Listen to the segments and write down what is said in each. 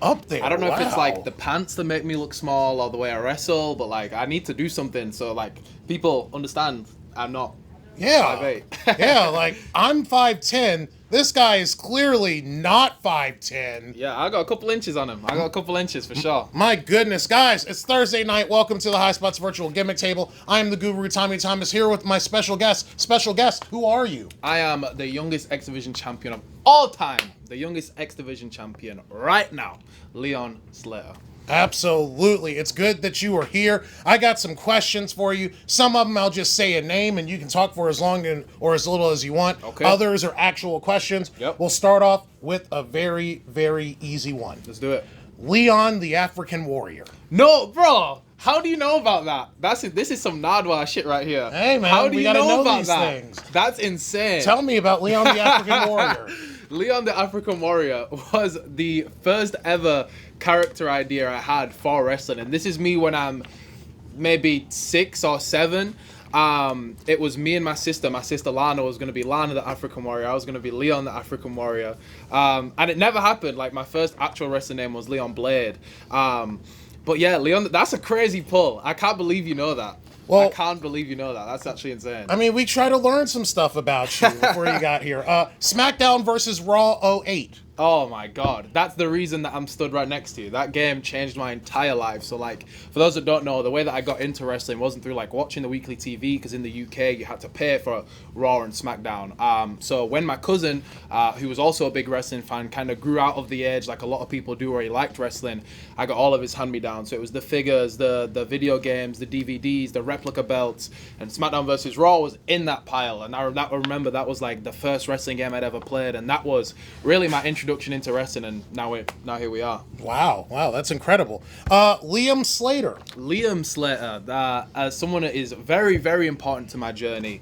up there. I don't know if it's Wow. like the pants that make me look small or the way I wrestle, but like I need to do something so like people understand I'm not 5'8". Yeah, like I'm 5'10". This guy is clearly not 5'10". Yeah, I got a couple inches on him. I got a couple inches for sure. My goodness, guys, it's Thursday night. Welcome to the Highspots virtual gimmick table. I am the guru, Tommy Thomas, here with my special guest. Special guest, who are you? I am the youngest X Division champion of all time. The youngest X Division champion right now, Leon Slater. Absolutely. It's good that you are here. I got some questions for you. Some of them I'll just say a name and you can talk for as long or as little as you want. Okay. Others are actual questions. Yep. We'll start off with a very, very easy one. Let's do it. Leon the African Warrior. No, bro. How do you know about that? This is some Nardwar shit right here. Hey, man, How do we you gotta know about these that? things. That's insane. Tell me about Leon the African Warrior. Leon the African Warrior was the first ever character idea I had for wrestling, and this is me when I'm maybe 6 or 7. It was me and my sister. My sister Lana was going to be Lana the African Warrior. I was going to be Leon the African Warrior. And it never happened. Like, my first actual wrestling name was Leon Blade. But yeah, Leon, that's a crazy pull. I can't believe you know that. Well, I can't believe you know that. That's actually insane. I mean, we try to learn some stuff about you before you got here. SmackDown versus Raw 08. Oh my god, that's the reason that I'm stood right next to you. That game changed my entire life. So like, for those that don't know, the way that I got into wrestling wasn't through like watching the weekly TV, because in the UK you had to pay for Raw and SmackDown. So when my cousin, who was also a big wrestling fan, kind of grew out of the age like a lot of people do where he liked wrestling, I got all of his hand-me-downs. So it was the figures, the video games, the DVDs, the replica belts, and SmackDown versus Raw was in that pile. And I remember that was like the first wrestling game I'd ever played, and that was really my introduction into wrestling, and now here we are. Wow, that's incredible. Liam Slater. Liam Slater, as someone that is very, very important to my journey.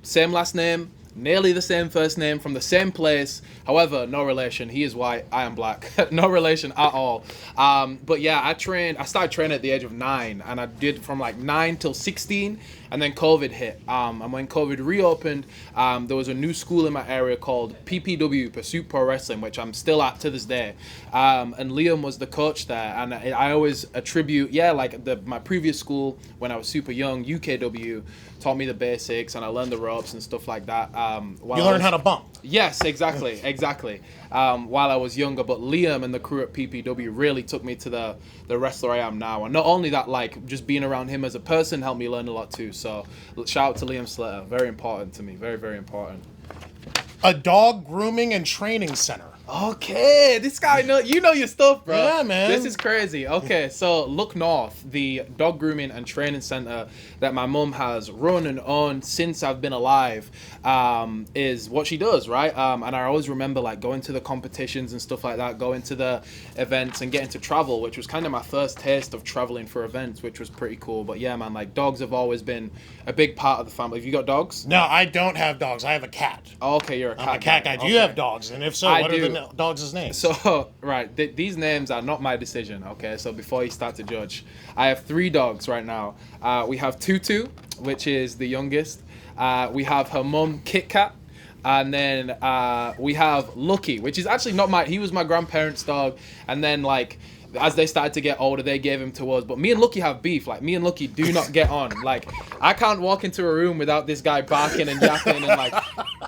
Same last name, nearly the same first name, from the same place. However, no relation. He is white, I am black. No relation at all. But yeah, I started training at the age of 9, and I did from like 9 till 16, and then COVID hit. And when COVID reopened, there was a new school in my area called PPW, Pursuit Pro Wrestling, which I'm still at to this day. And Liam was the coach there, and I always attribute, my previous school when I was super young, UKW, taught me the basics, and I learned the ropes and stuff like that. You learned how to bump. Yes, exactly. While I was younger, but Liam and the crew at PPW really took me to the wrestler I am now. And not only that, like, just being around him as a person helped me learn a lot too. So shout out to Liam Slater. Very important to me. Very, very important. A dog grooming and training center. Okay, this guy you know your stuff, bro. Yeah, man. This is crazy. Okay, so Look North, the dog grooming and training center that my mum has run and owned since I've been alive, is what she does, right? And I always remember like going to the competitions and stuff like that, going to the events and getting to travel, which was kind of my first taste of traveling for events, which was pretty cool. But yeah, man, like dogs have always been a big part of the family. Have you got dogs? No, I don't have dogs. I have a cat. Oh, okay, you're a cat. I'm a cat guy. Do you have dogs? And if so, what are the dogs' names? So, right, these names are not my decision, okay? So before you start to judge, I have 3 dogs right now. We have Tutu, which is the youngest. We have her mum, Kit Kat. And then we have Lucky, which is actually not he was my grandparents' dog. And then, like, as they started to get older, they gave him to us. But me and Lucky have beef. Like, me and Lucky do not get on. Like, I can't walk into a room without this guy barking and yapping. And, like,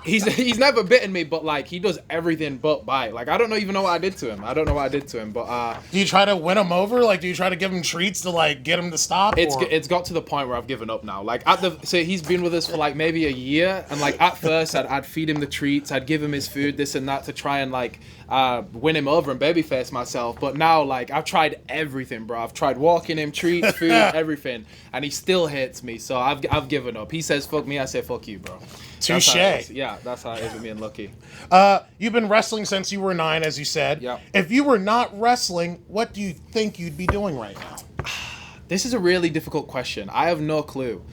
he's never bitten me, but, like, he does everything but bite. Like, I don't even know what I did to him. But do you try to win him over? Like, do you try to give him treats to, like, get him to stop? It's got to the point where I've given up now. Like, so he's been with us for, like, maybe a year. And, like, at first, I'd feed him the treats. I'd give him his food, this and that, to try and, like, win him over and babyface myself. But now, like, I've tried everything, bro. I've tried walking him, treats, food, everything, and he still hates me. So I've given up. He says fuck me, I say fuck you, bro. Touche. Yeah, that's how it is with me and Lucky. You've been wrestling since you were 9, as you said. Yeah. If you were not wrestling, what do you think you'd be doing right now? This is a really difficult question. I have no clue.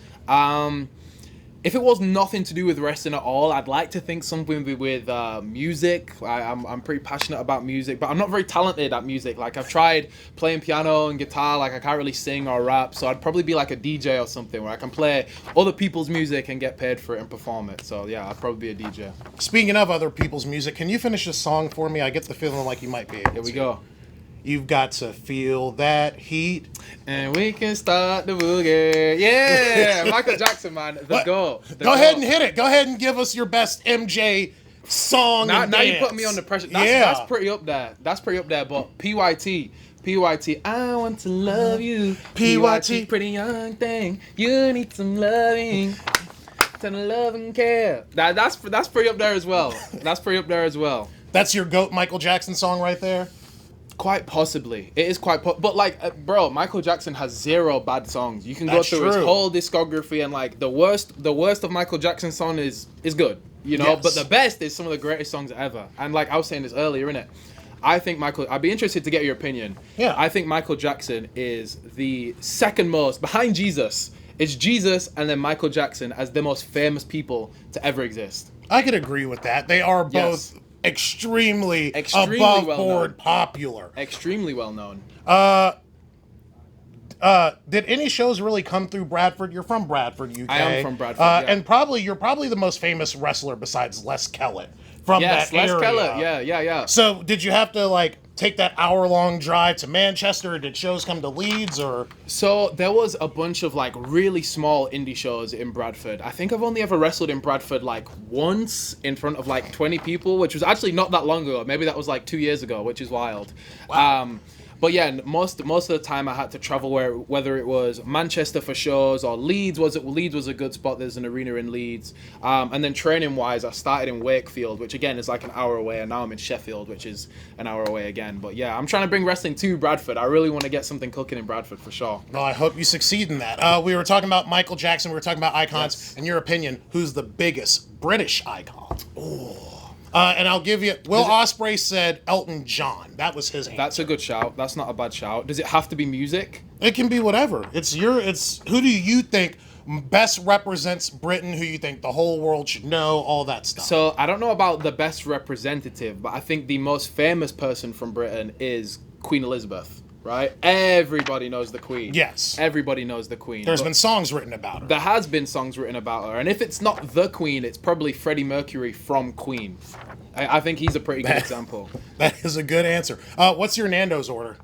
If it was nothing to do with wrestling at all, I'd like to think something with music. I'm pretty passionate about music, but I'm not very talented at music. Like, I've tried playing piano and guitar. Like, I can't really sing or rap, so I'd probably be like a DJ or something where I can play other people's music and get paid for it and perform it. So yeah, I'd probably be a DJ. Speaking of other people's music, can you finish a song for me? I get the feeling like you might be able to. Here we go. You've got to feel that heat. And we can start the boogie. Yeah, Michael Jackson, man. The GOAT. Go ahead and hit it. Go ahead and give us your best MJ song. Now dance. you put me on the pressure. That's pretty up there. That's pretty up there. But PYT, I want to love you. PYT, pretty young thing. You need some loving. Some love and care. That's pretty up there as well. That's pretty up there as well. That's your GOAT Michael Jackson song right there? Quite possibly. It is quite but like, bro, Michael Jackson has 0 bad songs. You can go through his whole discography and like the worst of Michael Jackson's song is good, you know, Yes. but the best is some of the greatest songs ever. And like I was saying this earlier, innit? I think I'd be interested to get your opinion. Yeah. I think Michael Jackson is the second most, behind Jesus. It's Jesus and then Michael Jackson as the most famous people to ever exist. I could agree with that. They are both extremely above board popular. Extremely well known. Did any shows really come through Bradford? You're from Bradford, UK. I am from Bradford, yeah. And you're probably the most famous wrestler besides Les Kellett from that Les area. Kellett. Yeah. So did you have to like take that hour-long drive to Manchester, or did shows come to Leeds, or? So there was a bunch of like really small indie shows in Bradford. I think I've only ever wrestled in Bradford like once in front of like 20 people, which was actually not that long ago. Maybe that was like 2 years ago, which is wild. Wow. But yeah, most of the time I had to travel whether it was Manchester for shows or Leeds was a good spot. There's an arena in Leeds. And then training wise, I started in Wakefield, which again is like an hour away, and now I'm in Sheffield, which is an hour away again. But yeah, I'm trying to bring wrestling to Bradford. I really want to get something cooking in Bradford for sure. Well, I hope you succeed in that. We were talking about Michael Jackson. We were talking about icons. Yes. In your opinion, who's the biggest British icon? And I'll give you. Will Ospreay said Elton John. That was his answer. That's a good shout. That's not a bad shout. Does it have to be music? It can be whatever. It's who do you think best represents Britain? Who you think the whole world should know? All that stuff. So I don't know about the best representative, but I think the most famous person from Britain is Queen Elizabeth. Right? Everybody knows the Queen. Yes. Everybody knows the Queen. There's been songs written about her. There has been songs written about her. And if it's not the Queen, it's probably Freddie Mercury from Queen. I think he's a pretty good example. That is a good answer. What's your Nando's order?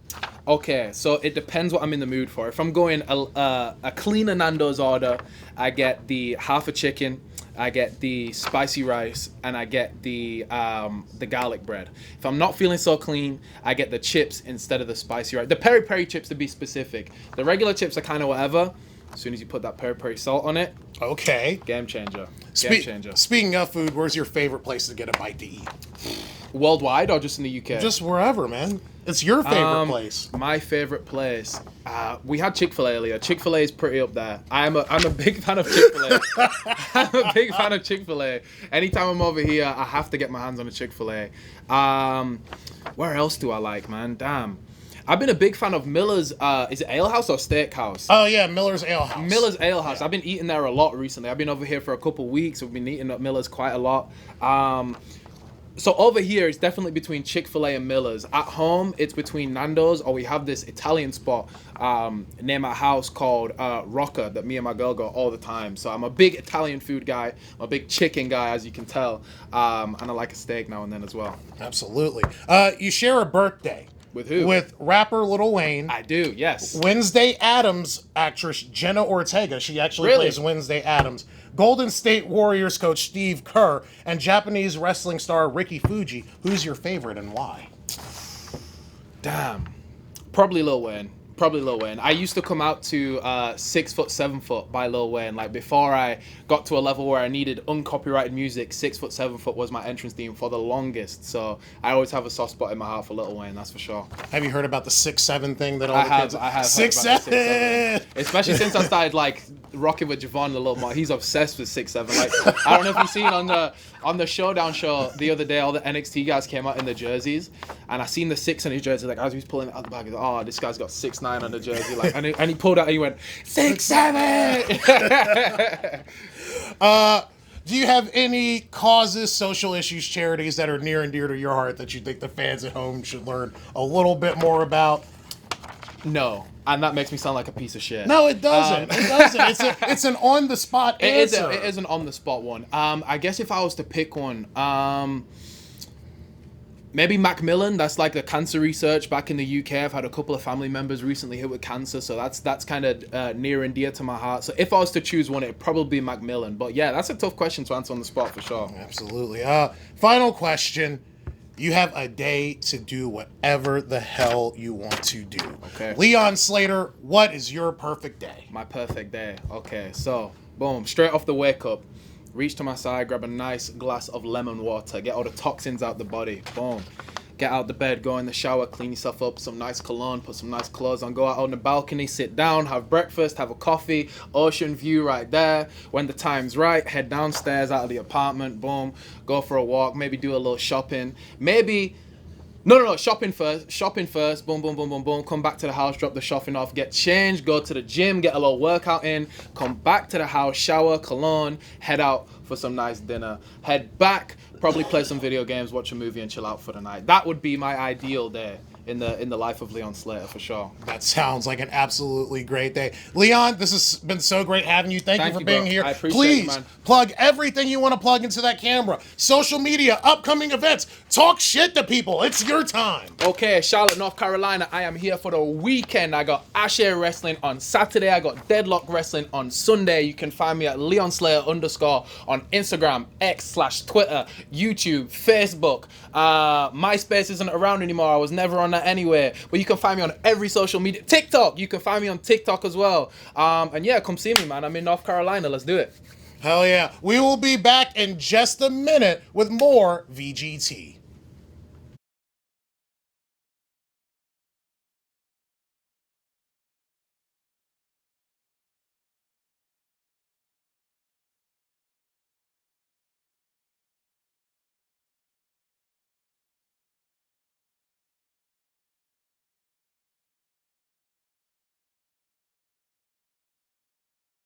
Okay, so it depends what I'm in the mood for. If I'm going a cleaner Nando's order, I get the half a chicken, I get the spicy rice, and I get the garlic bread. If I'm not feeling so clean, I get the chips instead of the spicy rice. The peri-peri chips, to be specific. The regular chips are kind of whatever. As soon as you put that peri-peri salt on it, okay. Game changer. Speaking of food, where's your favorite place to get a bite to eat? Worldwide or just in the UK? Just wherever, man. It's your favorite place. My favorite place. We had Chick-fil-A earlier. Chick-fil-A is pretty up there. I'm a big fan of Chick-fil-A. I'm a big fan of Chick-fil-A. Anytime I'm over here, I have to get my hands on a Chick-fil-A. Where else do I like, man? Damn. I've been a big fan of Miller's, is it Ale House or Steakhouse? Oh, yeah, Miller's Ale House. Miller's Ale House. Yeah. I've been eating there a lot recently. I've been over here for a couple weeks. We've been eating at Miller's quite a lot. So over here, it's definitely between Chick-fil-A and Miller's. At home, it's between Nando's, or we have this Italian spot near my house called Rocca that me and my girl go all the time. So I'm a big Italian food guy. I'm a big chicken guy, as you can tell. And I like a steak now and then as well. Absolutely. You share a birthday. With who? With rapper Lil Wayne. I do, yes. Wednesday Addams actress Jenna Ortega. She actually plays Wednesday Addams. Golden State Warriors coach Steve Kerr. And Japanese wrestling star Ricky Fuji. Who's your favorite and why? Damn. Probably Lil Wayne. I used to come out to 6 Foot 7 Foot by Lil Wayne. Like before I got to a level where I needed uncopyrighted music, 6 Foot 7 Foot was my entrance theme for the longest. So I always have a soft spot in my heart for Lil Wayne, that's for sure. Have you heard about the 6'7" thing that all the kids? I have. 6'7". Especially since I started like rocking with Javon a little more. He's obsessed with 6'7". Like I don't know if you've seen on the Showdown show the other day, all the NXT guys came out in the jerseys, and I seen the 6 on his jersey. Like as he was pulling it out the bag, he's like, oh, this guy's got 6'9" on the jersey. Like, and he pulled out and he went 6'7". Do you have any causes, social issues, charities that are near and dear to your heart that you think the fans at home should learn a little bit more about? No. And that makes me sound like a piece of shit. No, it doesn't. It doesn't. It's an on-the-spot answer. It is an on-the-spot one. I guess if I was to pick one, Maybe Macmillan, that's like the cancer research back in the UK. I've had a couple of family members recently hit with cancer, so that's kind of near and dear to my heart. So if I was to choose one, it'd probably be Macmillan. But yeah, that's a tough question to answer on the spot for sure. Absolutely. Final question. You have a day to do whatever the hell you want to do. Okay. Leon Slater, what is your perfect day? My perfect day. Okay, so boom, straight off the wake up. Reach to my side, grab a nice glass of lemon water, get all the toxins out the body. Boom. Get out the bed, go in the shower, clean yourself up, some nice cologne, put some nice clothes on, go out on the balcony, sit down, have breakfast, have a coffee, ocean view right there. When the time's right, head downstairs out of the apartment, boom, go for a walk, maybe do a little shopping. No, shopping first, boom, boom, boom, boom, boom, come back to the house, drop the shopping off, get changed, go to the gym, get a little workout in, come back to the house, shower, cologne, head out for some nice dinner, head back, probably play some video games, watch a movie and chill out for the night. That would be my ideal day in the life of Leon Slater for sure. That sounds like an absolutely great day. Leon, this has been so great having you. Thank you for being here. I appreciate Please it, man. plug everything you want to plug into that camera. Social media, upcoming events. Talk shit to people. It's your time. Okay, Charlotte, North Carolina, I am here for the weekend. I got Ashe Wrestling on Saturday. I got Deadlock Wrestling on Sunday. You can find me at LeonSlayer_ on Instagram, X/Twitter, YouTube, Facebook. MySpace isn't around anymore. I was never on that anywhere. But you can find me on every social media. TikTok, you can find me on TikTok as well. And yeah, come see me, man. I'm in North Carolina. Let's do it. Hell yeah. We will be back in just a minute with more VGT.